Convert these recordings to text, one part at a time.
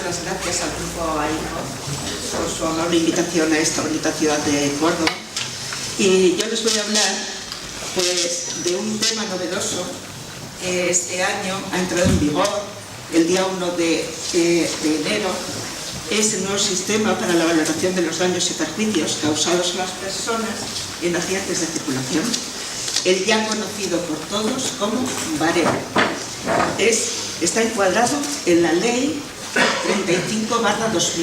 dar las gracias al Grupo AICO por su amable invitación a esta bonita ciudad de Córdoba. Y yo les voy a hablar pues, de un tema novedoso que este año ha entrado en vigor el día 1 de enero. Es el nuevo sistema para la valoración de los daños y perjuicios causados a las personas en accidentes de circulación, el ya conocido por todos como baremo. Está encuadrado en la Ley 35/2015.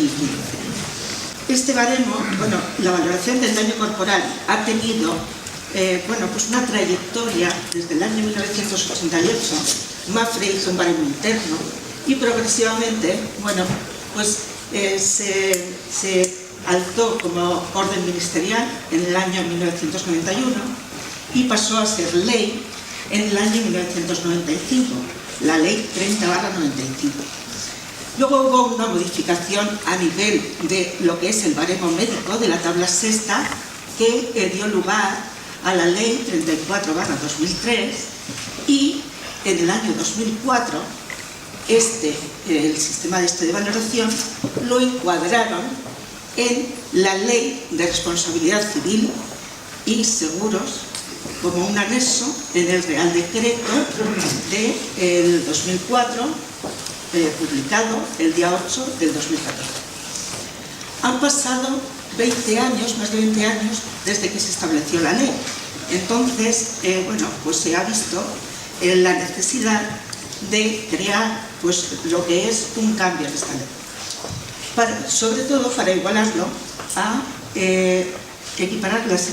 Este baremo, la valoración del daño corporal ha tenido pues una trayectoria desde el año 1988. Mapfre hizo un baremo interno y progresivamente, se alzó como orden ministerial en el año 1991 y pasó a ser ley en el año 1995, la Ley 30/95. Luego hubo una modificación a nivel de lo que es el baremo médico de la tabla sexta que dio lugar a la Ley 34/2003 y en el año 2004 el sistema de valoración lo encuadraron en la Ley de Responsabilidad Civil y Seguros como un anexo en el Real Decreto del 2004, publicado el día 8 del 2014. Han pasado 20 años, más de 20 años, desde que se estableció la ley. Entonces, se ha visto la necesidad de crear lo que es un cambio en esta ley. Sobre todo para igualarlo a equiparar las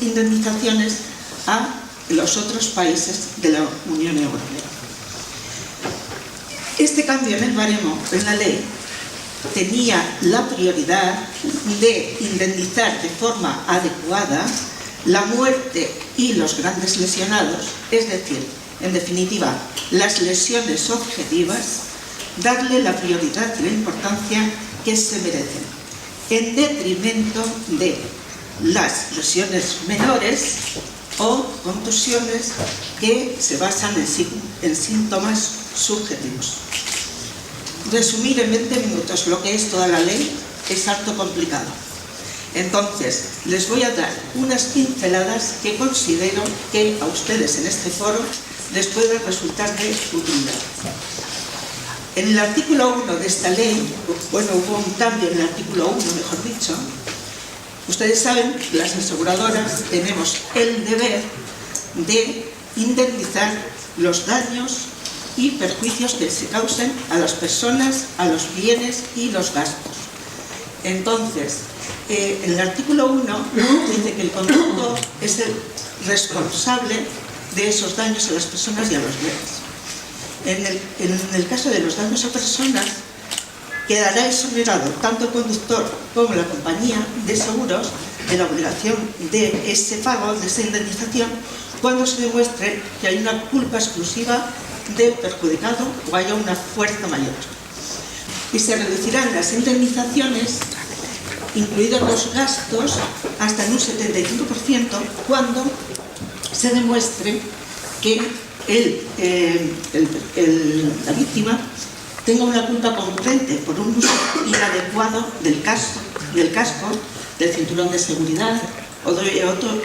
indemnizaciones a los otros países de la Unión Europea. Este cambio en el baremo, en la ley, tenía la prioridad de indemnizar de forma adecuada la muerte y los grandes lesionados, es decir, en definitiva, las lesiones objetivas, darle la prioridad y la importancia que se merecen, en detrimento de las lesiones menores o contusiones que se basan en síntomas subjetivos. Resumir en 20 minutos lo que es toda la ley es harto complicado. Entonces, les voy a dar unas pinceladas que considero que a ustedes en este foro les puede resultar de utilidad. En el artículo 1 de esta ley, hubo un cambio en el artículo 1, mejor dicho. Ustedes saben que las aseguradoras tenemos el deber de indemnizar los daños y perjuicios que se causen a las personas, a los bienes y los gastos. Entonces, en el artículo 1 dice que el conductor es el responsable de esos daños a las personas y a los bienes. En el caso de los daños a personas, quedará exonerado tanto el conductor como la compañía de seguros de la obligación de ese pago, de esa indemnización, cuando se demuestre que hay una culpa exclusiva del perjudicado o haya una fuerza mayor. Y se reducirán las indemnizaciones, incluidos los gastos, hasta en un 75% cuando se demuestre que la víctima tenga una culpa concurrente por un uso inadecuado del casco, del cinturón de seguridad o de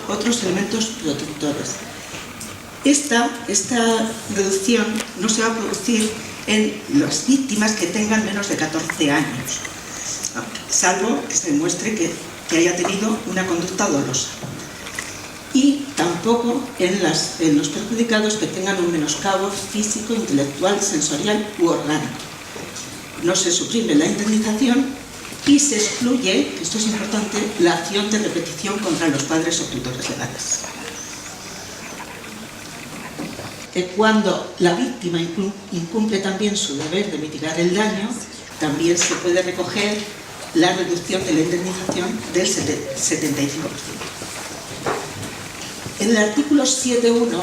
otros elementos protectores. Esta reducción no se va a producir en las víctimas que tengan menos de 14 años, salvo que se demuestre que haya tenido una conducta dolosa. Y tampoco en los perjudicados que tengan un menoscabo físico, intelectual, sensorial u orgánico. No se suprime la indemnización y se excluye, esto es importante, la acción de repetición contra los padres o tutores legales. Cuando la víctima incumple también su deber de mitigar el daño, también se puede recoger la reducción de la indemnización del 75%. En el artículo 7.1,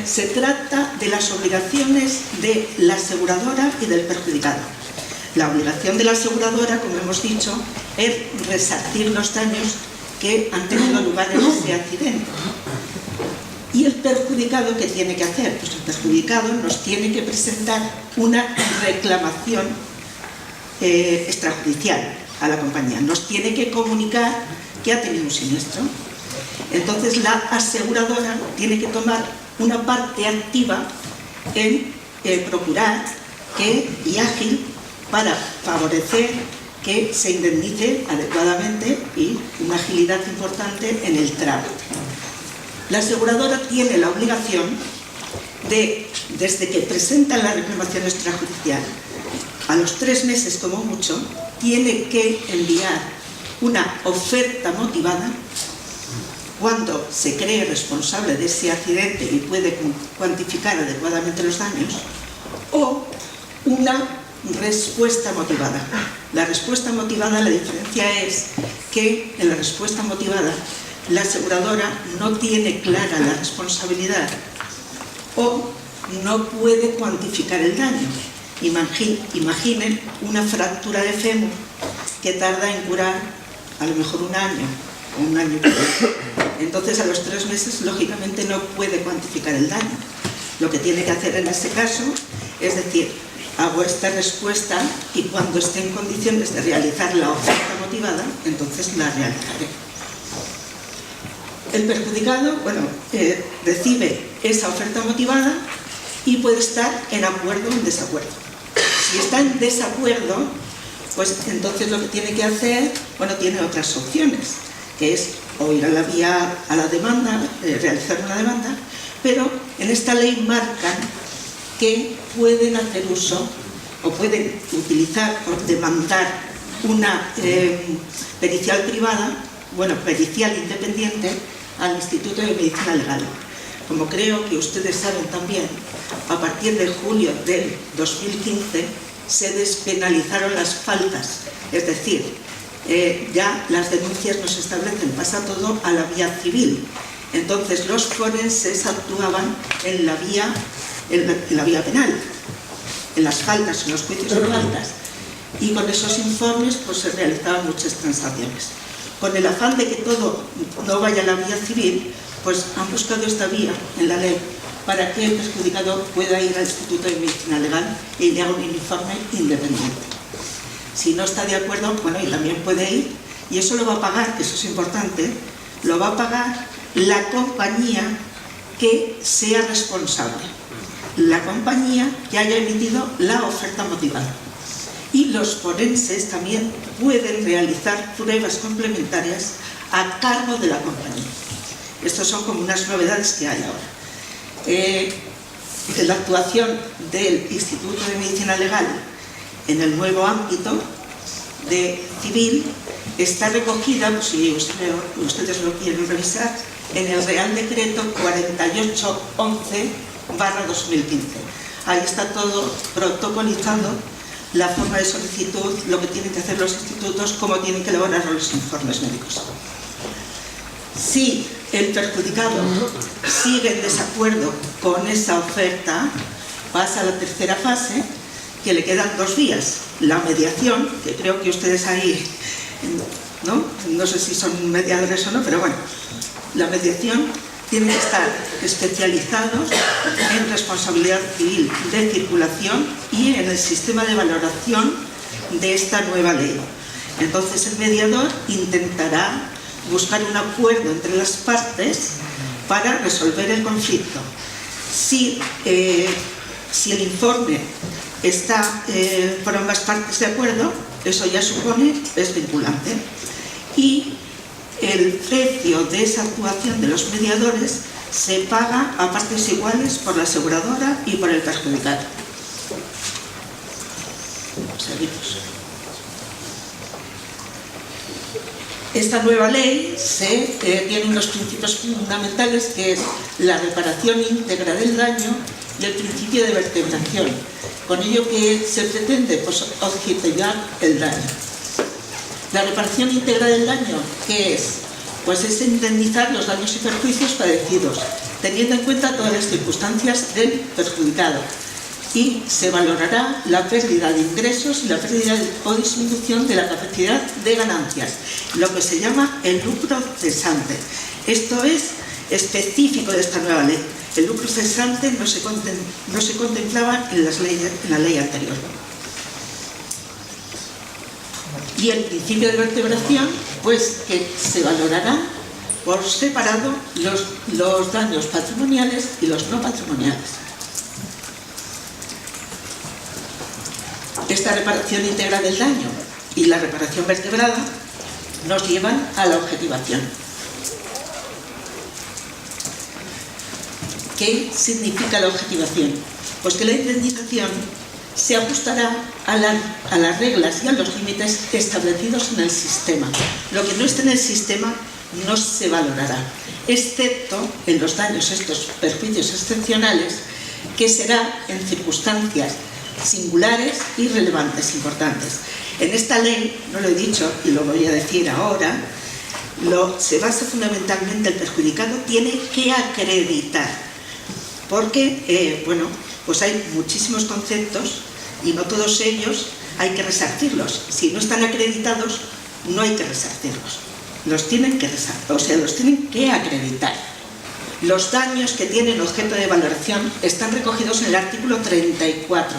se trata de las obligaciones de la aseguradora y del perjudicado. La obligación de la aseguradora, como hemos dicho, es resarcir los daños que han tenido lugar en ese accidente. Y ¿Y el perjudicado qué tiene que hacer? Pues el perjudicado nos tiene que presentar una reclamación extrajudicial a la compañía. Nos tiene que comunicar que ha tenido un siniestro. Entonces la aseguradora tiene que tomar una parte activa en procurar y ágil para favorecer que se indemnice adecuadamente y una agilidad importante en el trámite. La aseguradora tiene la obligación de, desde que presenta la reclamación extrajudicial, a los 3 meses como mucho, tiene que enviar una oferta motivada cuando se cree responsable de ese accidente y puede cuantificar adecuadamente los daños, o una respuesta motivada. La respuesta motivada, la diferencia es que en la respuesta motivada la aseguradora no tiene clara la responsabilidad o no puede cuantificar el daño. Imaginen una fractura de fémur que tarda en curar a lo mejor 1 año o 1 año y medio. Entonces a los 3 meses lógicamente no puede cuantificar el daño. Lo que tiene que hacer en ese caso es decir, hago esta respuesta y cuando esté en condiciones de realizar la oferta motivada, entonces la realizaré. El perjudicado, recibe esa oferta motivada y puede estar en acuerdo o en desacuerdo. Si está en desacuerdo, pues entonces lo que tiene que hacer, tiene otras opciones, que es o ir a la demanda, realizar una demanda, pero en esta ley marcan que pueden hacer uso o pueden utilizar o demandar una pericial privada, pericial independiente, al Instituto de Medicina Legal. Como creo que ustedes saben también, a partir de julio del 2015 se despenalizaron las faltas, es decir, ya las denuncias no se establecen, pasa todo a la vía civil. Entonces los forenses actuaban en la vía penal, en las faltas, en los juicios de faltas, y con esos informes se realizaban muchas transacciones. Con el afán de que todo no vaya a la vía civil, han buscado esta vía en la ley para que el perjudicado pueda ir al Instituto de Medicina Legal y le haga un informe independiente. Si no está de acuerdo, y también puede ir, y eso lo va a pagar, que eso es importante, lo va a pagar la compañía que sea responsable, la compañía que haya emitido la oferta motivada. Y los forenses también pueden realizar pruebas complementarias a cargo de la compañía. Estas son como unas novedades que hay ahora. La actuación del Instituto de Medicina Legal en el nuevo ámbito de civil está recogida, si ustedes lo quieren revisar, en el Real Decreto 4811/2015. Ahí está todo protocolizado, la forma de solicitud, lo que tienen que hacer los institutos, cómo tienen que elaborar los informes médicos. Si el perjudicado sigue en desacuerdo con esa oferta, pasa a la tercera fase, que le quedan 2 vías. La mediación, que creo que ustedes ahí, no sé si son mediadores o no, pero la mediación tiene que estar especializados en responsabilidad civil de circulación y en el sistema de valoración de esta nueva ley. Entonces el mediador intentará buscar un acuerdo entre las partes para resolver el conflicto. Si el informe está por ambas partes de acuerdo, eso ya supone, es vinculante. Y el precio de esa actuación de los mediadores se paga a partes iguales por la aseguradora y por el perjudicado. Seguimos. Esta nueva ley tiene unos principios fundamentales, que es la reparación íntegra del daño y el principio de vertebración. Con ello, ¿qué se pretende? Objetivar el daño. La reparación íntegra del daño, ¿qué es? Es indemnizar los daños y perjuicios padecidos, teniendo en cuenta todas las circunstancias del perjudicado. Y se valorará la pérdida de ingresos y la pérdida o disminución de la capacidad de ganancias, lo que se llama el lucro cesante. Esto es específico de esta nueva ley. El lucro cesante no se contemplaba en la ley anterior. Y el principio de vertebración, pues que se valorará por separado los daños patrimoniales y los no patrimoniales. Esta reparación íntegra del daño y la reparación vertebrada nos llevan a la objetivación. ¿Qué significa la objetivación? Pues que la indemnización se ajustará a las reglas y a los límites establecidos en el sistema. Lo que no esté en el sistema no se valorará, excepto en los daños, estos perjuicios excepcionales, que será en circunstancias singulares y relevantes, importantes. En esta ley, no lo he dicho y lo voy a decir ahora, se basa fundamentalmente el perjudicado tiene que acreditar, porque, bueno, pues hay muchísimos conceptos y no todos ellos hay que resarcirlos. Si no están acreditados, no hay que resarcirlos. Los tienen que los tienen que acreditar. Los daños que tienen objeto de valoración están recogidos en el artículo 34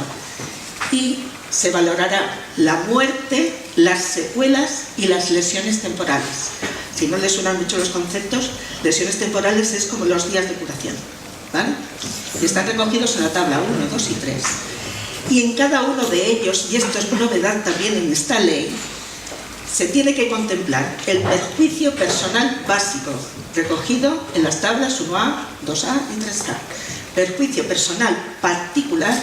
y se valorará la muerte, las secuelas y las lesiones temporales. Si no les suenan mucho los conceptos, lesiones temporales es como los días de curación, ¿vale? Y están recogidos en la tabla 1, 2 y 3. Y en cada uno de ellos, y esto es novedad también en esta ley, se tiene que contemplar el perjuicio personal básico, recogido en las tablas 1A, 2A y 3A. Perjuicio personal particular,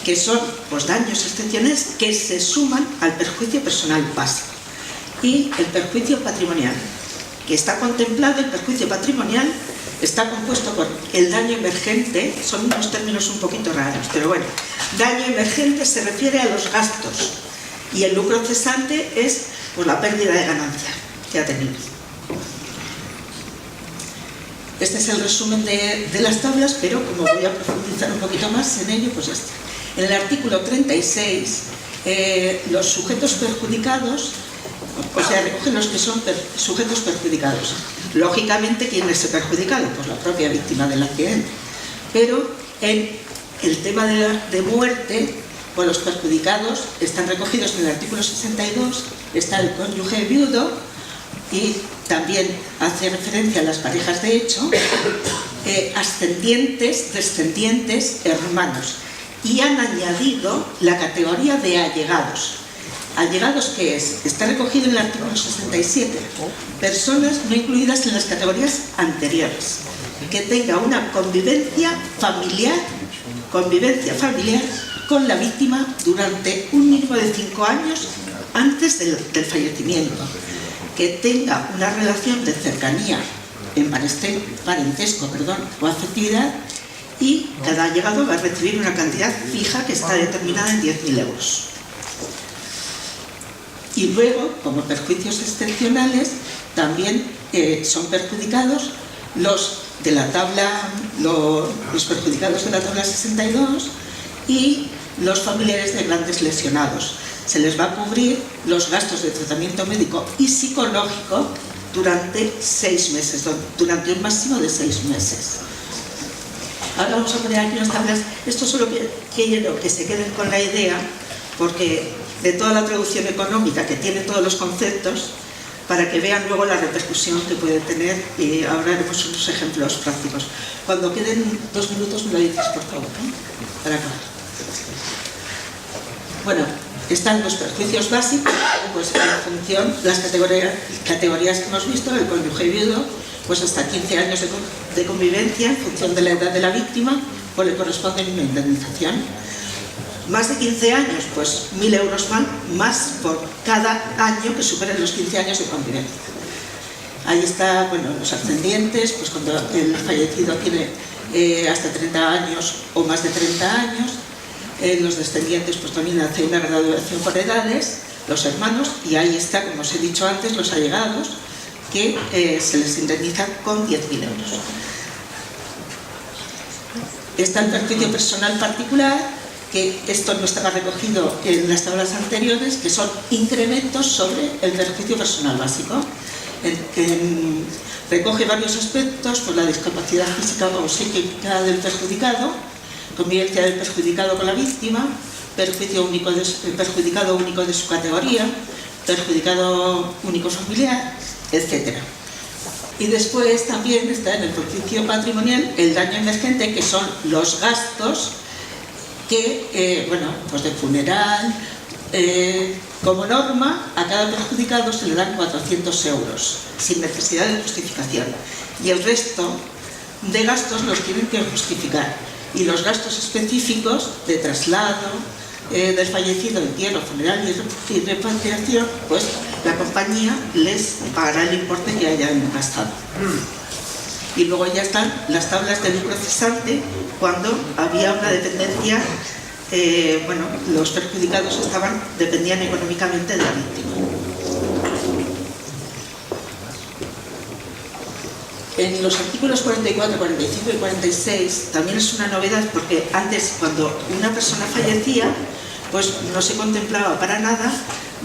que son los daños excepcionales que se suman al perjuicio personal básico. Y el perjuicio patrimonial, que está contemplado, el perjuicio patrimonial está compuesto por el daño emergente, son unos términos un poquito raros, pero bueno, daño emergente se refiere a los gastos y el lucro cesante es pues, la pérdida de ganancia que ha tenido. Este es el resumen de las tablas, pero como voy a profundizar un poquito más en ello, pues ya está. En el artículo 36, los sujetos perjudicados, o sea, recogen los que son sujetos perjudicados. Lógicamente, ¿quién es el perjudicado? Pues la propia víctima del accidente. Pero en el tema de muerte, pues los perjudicados están recogidos en el artículo 62, está el cónyuge viudo y también hace referencia a las parejas de hecho, ascendientes, descendientes, hermanos. Y han añadido la categoría de allegados. ¿Allegados qué es? Está recogido en el artículo 67. Personas no incluidas en las categorías anteriores. Que tenga una convivencia familiar con la víctima durante un mínimo de 5 años antes del fallecimiento. Que tenga una relación de cercanía en parentesco o afectividad, y cada allegado va a recibir una cantidad fija que está determinada en 10.000 euros. Y luego, como perjuicios excepcionales, también son perjudicados los perjudicados de la tabla 62 y los familiares de grandes lesionados. Se les va a cubrir los gastos de tratamiento médico y psicológico durante 6 meses, durante un máximo de 6 meses. Ahora vamos a poner aquí unas tablas. Esto solo quiero que se queden con la idea, porque de toda la traducción económica que tiene todos los conceptos, para que vean luego la repercusión que puede tener, y ahora haremos unos ejemplos prácticos. Cuando queden 2 minutos me lo dices, por favor, ¿no? Para acabar. Bueno, están los perjuicios básicos, pues en función de las categorías que hemos visto, el cónyuge viudo, pues hasta 15 años de convivencia en función de la edad de la víctima, pues le corresponde una indemnización. Más de 15 años, pues 1.000 euros más por cada año que superen los 15 años de convivencia. Ahí está, bueno, los ascendientes, pues cuando el fallecido tiene hasta 30 años o más de 30 años, los descendientes pues también hacen una graduación por edades, los hermanos, y ahí está, como os he dicho antes, los allegados, que se les indemniza con 10.000 euros. Está el perjuicio personal particular, que esto no estaba recogido en las tablas anteriores, que son incrementos sobre el perjuicio personal básico. Recoge varios aspectos, pues la discapacidad física o psíquica del perjudicado, convivencia del perjudicado con la víctima, perjudicado único de su categoría, perjudicado único familiar, etc. Y después también está en el perjuicio patrimonial el daño emergente, que son los gastos que, pues de funeral, como norma, a cada perjudicado se le dan 400 euros, sin necesidad de justificación. Y el resto de gastos los tienen que justificar. Y los gastos específicos de traslado del fallecido, entierro, funeral y repatriación, pues la compañía les pagará el importe que hayan gastado. Y luego ya están las tablas de lucro cesante cuando había una dependencia. Los perjudicados dependían económicamente de la víctima. En los artículos 44, 45 y 46 también es una novedad, porque antes, cuando una persona fallecía, pues no se contemplaba para nada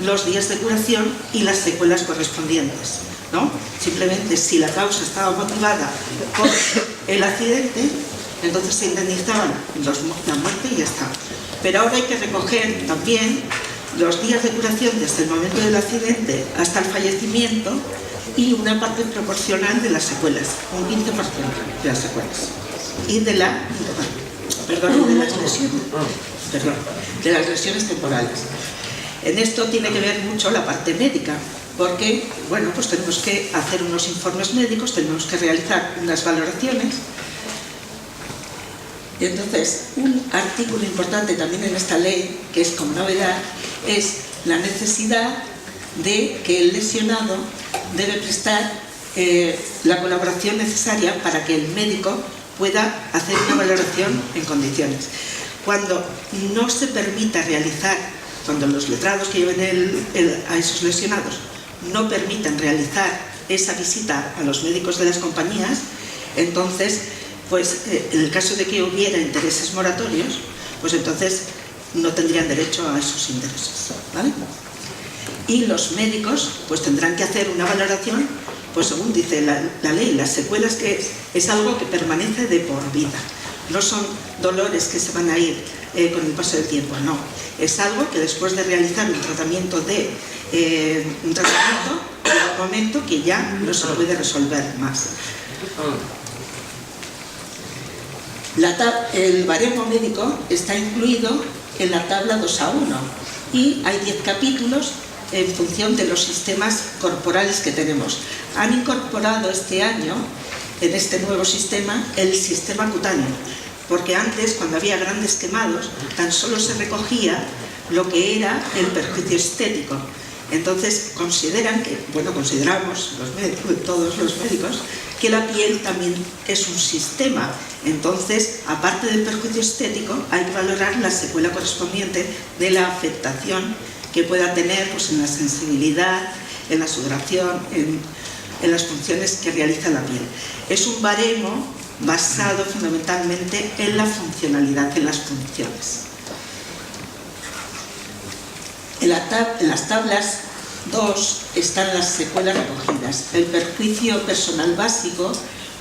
los días de curación y las secuelas correspondientes, ¿no? Simplemente, si la causa estaba motivada por el accidente, entonces se indemnizaban la muerte y ya está. Pero ahora hay que recoger también los días de curación desde el momento del accidente hasta el fallecimiento y una parte proporcional de las secuelas, un 15% de las secuelas. Y de las lesiones temporales. En esto tiene que ver mucho la parte médica, porque, pues tenemos que hacer unos informes médicos, tenemos que realizar unas valoraciones. Y entonces, un artículo importante también en esta ley, que es como novedad, es la necesidad de que el lesionado debe prestar la colaboración necesaria para que el médico pueda hacer una valoración en condiciones. Cuando no se permita realizar, cuando los letrados que lleven a esos lesionados no permitan realizar esa visita a los médicos de las compañías, entonces, pues en el caso de que hubiera intereses moratorios, pues entonces no tendrían derecho a esos intereses, ¿vale? Y los médicos pues tendrán que hacer una valoración, pues según dice la ley, las secuelas, que es algo que permanece de por vida. No son dolores que se van a ir con el paso del tiempo, no. Es algo que después de realizar un tratamiento llega un momento que ya no se puede resolver más. El baremo médico está incluido en la tabla 2A1 y hay 10 capítulos en función de los sistemas corporales que tenemos. Han incorporado este año, en este nuevo sistema, el sistema cutáneo, porque antes, cuando había grandes quemados, tan solo se recogía lo que era el perjuicio estético. Entonces consideramos todos los médicos, que la piel también es un sistema. Entonces, aparte del perjuicio estético, hay que valorar la secuela correspondiente de la afectación que pueda tener, pues, en la sensibilidad, en la sudoración, en las funciones que realiza la piel. Es un baremo basado fundamentalmente en la funcionalidad, en las funciones. En las tablas 2 están las secuelas recogidas. El perjuicio personal básico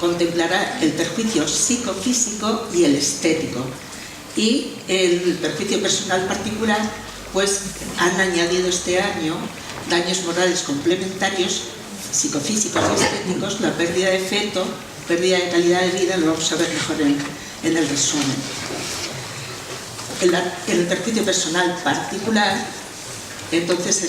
contemplará el perjuicio psicofísico y el estético. Y el perjuicio personal particular, pues han añadido este año daños morales complementarios, psicofísicos y estéticos, la pérdida de feto, pérdida de calidad de vida, lo vamos a ver mejor en el resumen. En el perjuicio personal particular, entonces se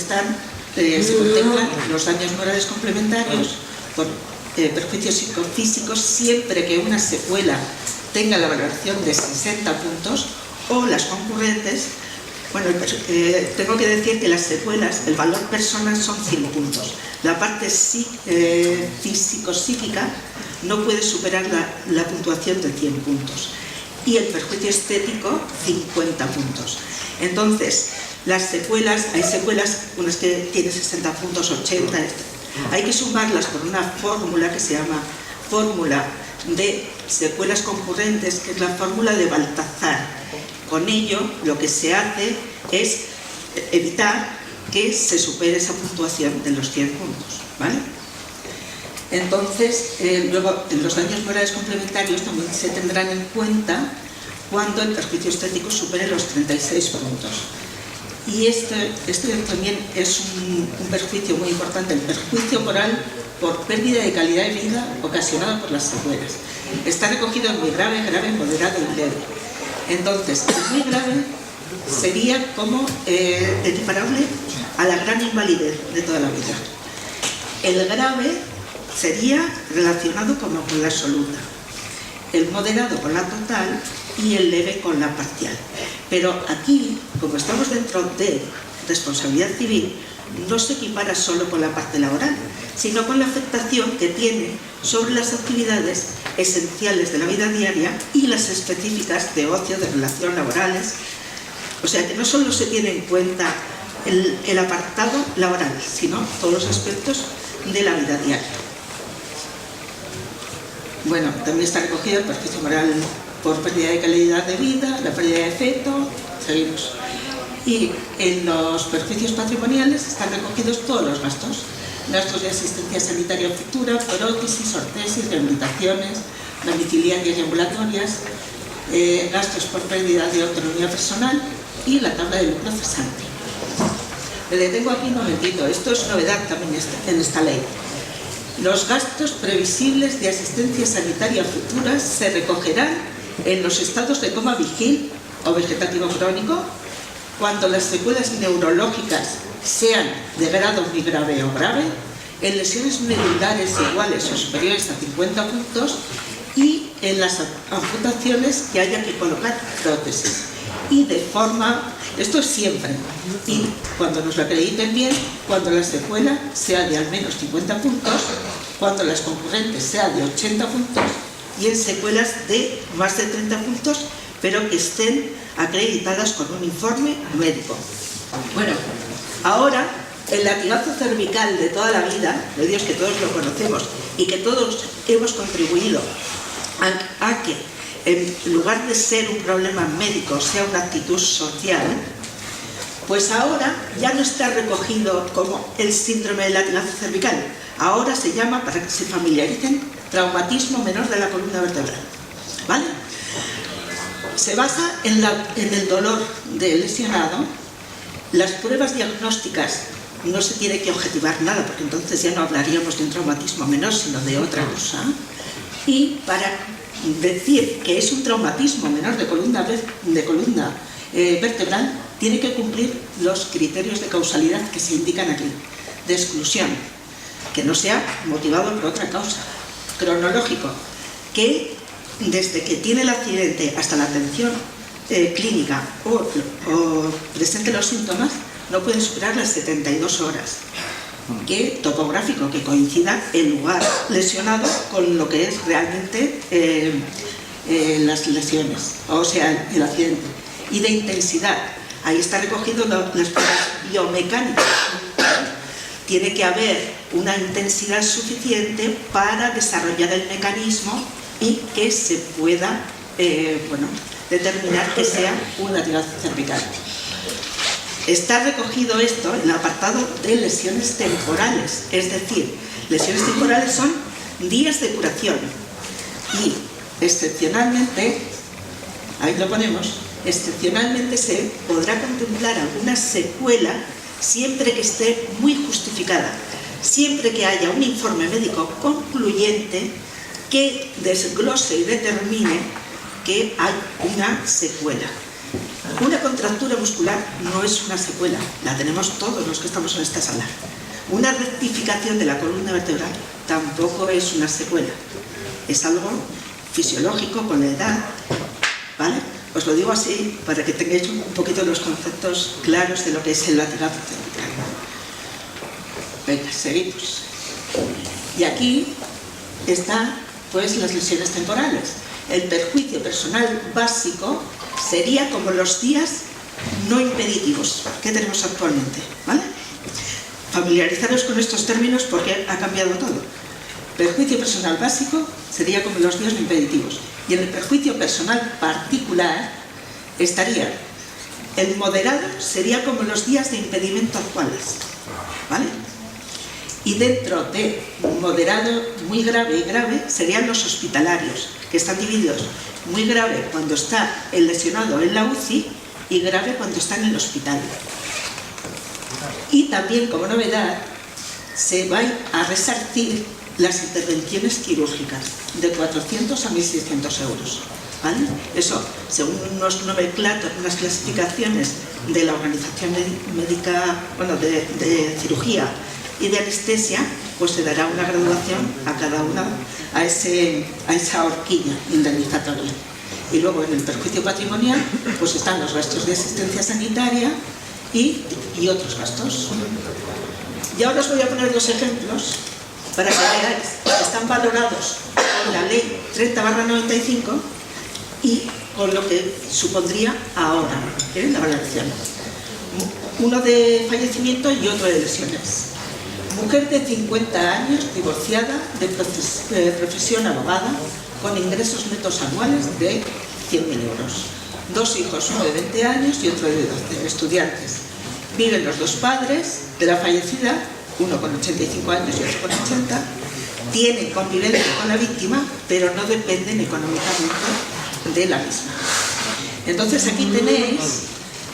contemplan los daños morales complementarios por perjuicios psicofísicos siempre que una secuela tenga la valoración de 60 puntos o las concurrentes. Bueno, tengo que decir que las secuelas, el valor personal son 100 puntos. La parte físico-psíquica no puede superar la puntuación de 100 puntos. Y el perjuicio estético, 50 puntos. Entonces, las secuelas, hay secuelas, unas que tienen 60 puntos, 80, hay que sumarlas por una fórmula que se llama fórmula de secuelas concurrentes, que es la fórmula de Baltazar. Con ello, lo que se hace es evitar que se supere esa puntuación de los 100 puntos, ¿vale? Entonces, luego, en los daños morales complementarios también se tendrán en cuenta cuando el perjuicio estético supere los 36 puntos. Y este también es un perjuicio muy importante, el perjuicio moral por pérdida de calidad de vida ocasionada por las secuelas. Está recogido en muy grave, grave, moderado y leve. Entonces, el muy grave sería como equiparable a la gran invalidez de toda la vida. El grave sería relacionado como con la absoluta, el moderado con la total y el leve con la parcial. Pero aquí, como estamos dentro de responsabilidad civil, no se equipara solo con la parte laboral, sino con la afectación que tiene sobre las actividades esenciales de la vida diaria y las específicas de ocio, de relación laborales. O sea que no solo se tiene en cuenta el apartado laboral, sino todos los aspectos de la vida diaria. Bueno, también está recogido el perjuicio moral por pérdida de calidad de vida, la pérdida de efecto, seguimos. Y en los perjuicios patrimoniales están recogidos todos los gastos. Gastos de asistencia sanitaria futura, prótesis, ortesis, rehabilitaciones, domiciliarias y ambulatorias, gastos por pérdida de autonomía personal y la tabla de lucro cesante. Me detengo aquí un momentito, esto es novedad también en esta ley. Los gastos previsibles de asistencia sanitaria futura se recogerán en los estados de coma vigil o vegetativo crónico, cuando las secuelas neurológicas sean de grado muy grave o grave, en lesiones medulares iguales o superiores a 50 puntos y en las amputaciones que haya que colocar prótesis. Y de forma, esto es siempre, y cuando nos lo acrediten bien, cuando la secuela sea de al menos 50 puntos, cuando las concurrentes sea de 80 puntos y en secuelas de más de 30 puntos, pero que estén acreditadas con un informe médico. Bueno, ahora el latigazo cervical de toda la vida, de Dios que todos lo conocemos y que todos hemos contribuido a que en lugar de ser un problema médico sea una actitud social, pues ahora ya no está recogido como el síndrome del latigazo cervical. Ahora se llama, para que se familiaricen, traumatismo menor de la columna vertebral. ¿Vale? Se basa en el dolor del lesionado. Las pruebas diagnósticas no se tiene que objetivar nada, porque entonces ya no hablaríamos de un traumatismo menor, sino de otra cosa. Y para decir que es un traumatismo menor de columna vertebral, tiene que cumplir los criterios de causalidad que se indican aquí, de exclusión, que no sea motivado por otra causa, cronológico, que desde que tiene el accidente hasta la atención clínica o presente los síntomas, no pueden superar las 72 horas. Que topográfico, que coincida el lugar lesionado con lo que es realmente las lesiones, o sea, el accidente. Y de intensidad, ahí está recogido las pruebas biomecánicas. Tiene que haber una intensidad suficiente para desarrollar el mecanismo y que se pueda determinar que sea un latigazo cervical. Está recogido esto en el apartado de lesiones temporales, es decir, lesiones temporales son días de curación y excepcionalmente, ahí lo ponemos, excepcionalmente se podrá contemplar alguna secuela siempre que esté muy justificada, siempre que haya un informe médico concluyente que desglose y determine que hay una secuela. Una contractura muscular no es una secuela, la tenemos todos los que estamos en esta sala. Una rectificación de la columna vertebral tampoco es una secuela, es algo fisiológico con la edad, ¿vale? Os lo digo así para que tengáis un poquito los conceptos claros de lo que es el latigazo cervical. Venga, seguimos. Y aquí está, pues, las lesiones temporales. El perjuicio personal básico sería como los días no impeditivos que tenemos actualmente, ¿vale? Familiarizaros con estos términos porque ha cambiado todo. Perjuicio personal básico sería como los días no impeditivos. Y en el perjuicio personal particular estaría el moderado, sería como los días de impedimento actuales, ¿vale? Y dentro de moderado, muy grave y grave serían los hospitalarios, que están divididos. Muy grave cuando está el lesionado en la UCI y grave cuando está en el hospital. Y también, como novedad, se van a resarcir las intervenciones quirúrgicas de 400 a 1.600 euros. ¿Vale? Eso, según unos nomenclatos, unas clasificaciones de la Organización Médica, bueno, de cirugía y de anestesia, pues se dará una graduación a cada una, a esa horquilla indemnizatoria. Y luego en el perjuicio patrimonial, pues están los gastos de asistencia sanitaria y otros gastos. Y ahora os voy a poner dos ejemplos para que veáis. Están valorados con la ley 30/95 y con lo que supondría ahora la valoración. Uno de fallecimiento y otro de lesiones. Mujer de 50 años, divorciada, de profesión abogada, con ingresos netos anuales de 100.000 euros. Dos hijos, uno de 20 años y otro de 12, estudiantes. Viven los dos padres de la fallecida, uno con 85 años y otro con 80. Tienen convivencia con la víctima, pero no dependen económicamente de la misma. Entonces aquí tenéis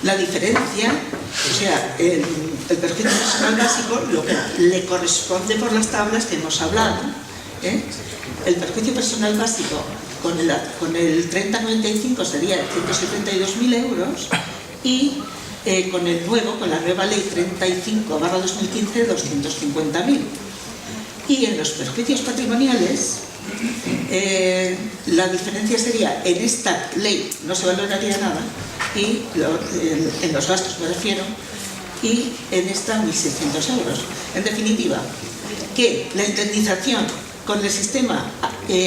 la diferencia, o sea, el perjuicio personal básico, lo que le corresponde por las tablas que hemos hablado. El perjuicio personal básico con el 30/95 sería 172.000 euros y con el nuevo, con la nueva ley 35/2015, 250.000. Y en los perjuicios patrimoniales, la diferencia sería, en esta ley no se valoraría nada, y en los gastos me refiero, y en esta 1.600 euros. En definitiva, que la indemnización con el sistema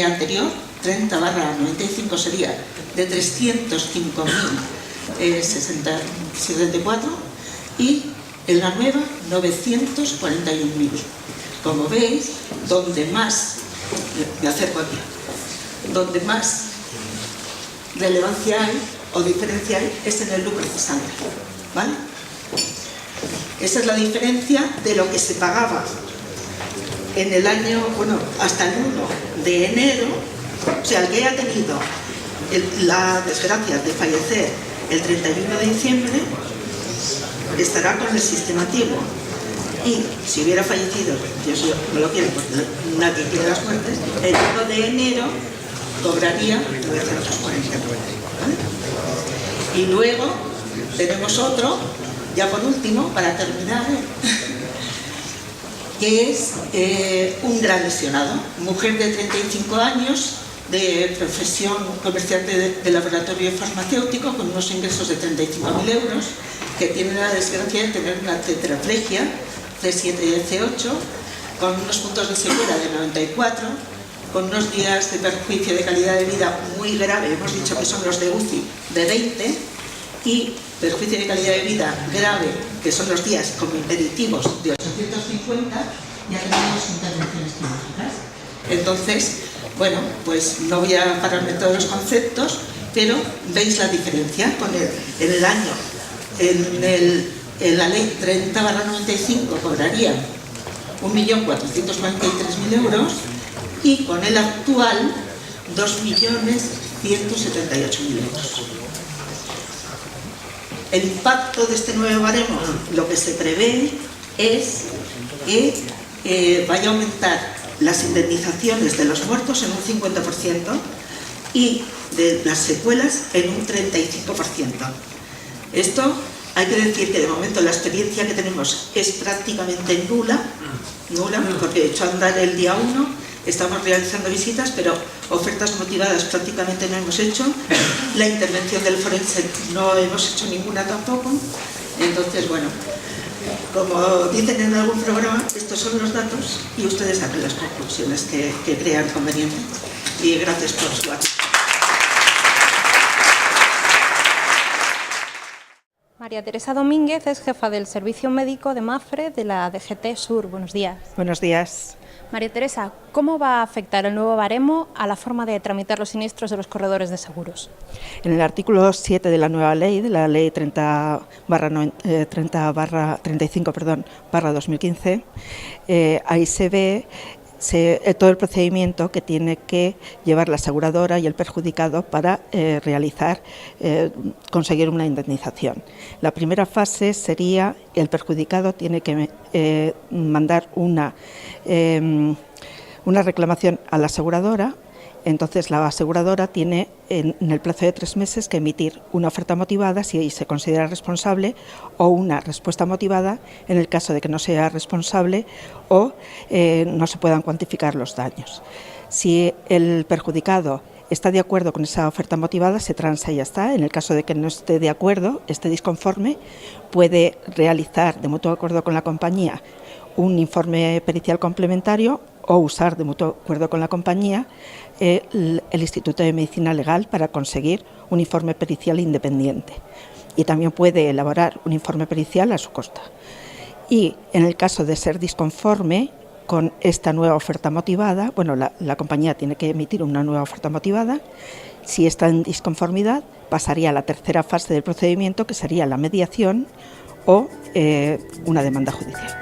anterior, 30/95, sería de 305.074 y en la nueva 941.000. Como veis, donde más, me acerco aquí, donde más relevancia hay o diferencia hay es en el lucro cesante, ¿vale? Esa es la diferencia de lo que se pagaba en el año, bueno, hasta el 1 de enero, o sea, el que haya tenido la desgracia de fallecer el 31 de diciembre, estará con el sistema antiguo. Y si hubiera fallecido, Dios no lo quiere porque nadie quiere las muertes, el 1 de enero cobraría 940, ¿vale? Y luego tenemos otro, ya por último, para terminar, que es un gran lesionado, mujer de 35 años, de profesión comerciante de laboratorio farmacéutico, con unos ingresos de 35.000 euros, que tiene la desgracia de tener una tetraplegia C7 y C8, con unos puntos de secuela de 94, con unos días de perjuicio de calidad de vida muy grave, hemos dicho que son los de UCI, de 20, y perjuicio de calidad de vida grave, que son los días como impeditivos, de 850, ya tenemos intervenciones quirúrgicas. Entonces, bueno, pues no voy a pararme en todos los conceptos, pero veis la diferencia con en el año, en la ley 30/95 cobraría 1.443.000 euros y con el actual 2.178.000 euros. El impacto de este nuevo baremo, lo que se prevé es que vaya a aumentar las indemnizaciones de los muertos en un 50% y de las secuelas en un 35%. Esto hay que decir que de momento la experiencia que tenemos es prácticamente nula, porque he hecho andar el día 1, estamos realizando visitas, pero ofertas motivadas prácticamente no hemos hecho. La intervención del forense no hemos hecho ninguna tampoco. Entonces, bueno, como dicen en algún programa, estos son los datos y ustedes saquen las conclusiones que crean convenientes. Y gracias por su atención. María Teresa Domínguez es jefa del Servicio Médico de Mafre de la DGT Sur. Buenos días. Buenos días. María Teresa, ¿cómo va a afectar el nuevo baremo a la forma de tramitar los siniestros de los corredores de seguros? En el artículo 7 de la nueva ley, de la ley 35/2015, ahí se ve todo el procedimiento que tiene que llevar la aseguradora y el perjudicado para conseguir una indemnización. La primera fase sería el perjudicado tiene que mandar una reclamación a la aseguradora. Entonces la aseguradora tiene en el plazo de 3 meses que emitir una oferta motivada si se considera responsable o una respuesta motivada en el caso de que no sea responsable o no se puedan cuantificar los daños. Si el perjudicado está de acuerdo con esa oferta motivada, se transa y ya está. En el caso de que no esté de acuerdo, esté disconforme, puede realizar de mutuo acuerdo con la compañía un informe pericial complementario o usar de mutuo acuerdo con la compañía el Instituto de Medicina Legal para conseguir un informe pericial independiente. Y también puede elaborar un informe pericial a su costa. Y en el caso de ser disconforme con esta nueva oferta motivada, bueno, la compañía tiene que emitir una nueva oferta motivada. Si está en disconformidad, pasaría a la tercera fase del procedimiento, que sería la mediación o una demanda judicial.